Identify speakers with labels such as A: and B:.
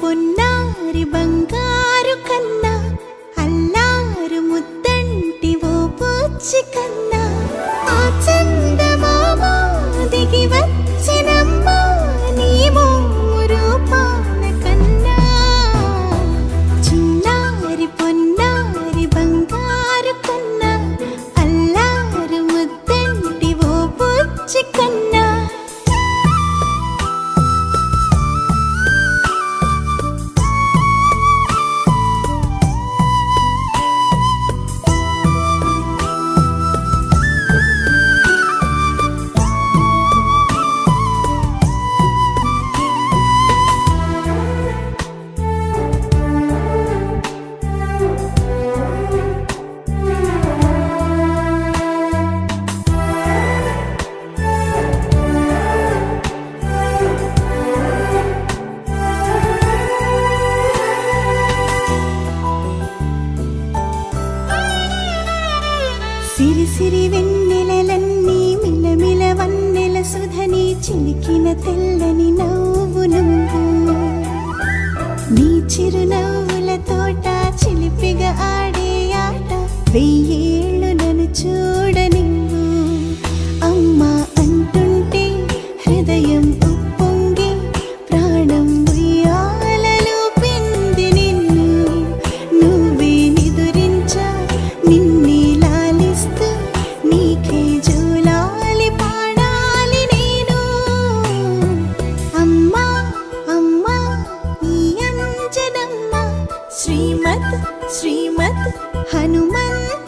A: పొన్నారి బంగారు కన్నా అల్లారు ముద్దంటి ఓ పూచి కన్నా ఆ చందమామ దిగి వచ్చినమ్మా నీ రూపాన కన్నా చిన్నారి పొన్నారి బంగారు కన్నా అల్లారు ముద్దంటి ఓ పూచి కన్నా సిరి సిరి వెన్నెలలన్నీ మిలమిల వన్నెల సుధని చిలికిన తెల్లని నవ్వు నువ్వు నీ చిరునవ్వుల తోట చిలిపిగా ఆడే ఆట వెయ్యేళ్ళు నన్ను చూడనివ్వు అమ్మా అంటుంటే హృదయం ఉప్పొంగి ప్రాణం ఉయ్యాలలో పిండి నిన్ను నువ్వే నిదురించా నిన్నే నీకే జూలాలి పాడాలి నేను అమ్మా అమ్మా నీ అంజనమ్మ శ్రీమత్ శ్రీమత్ హనుమంత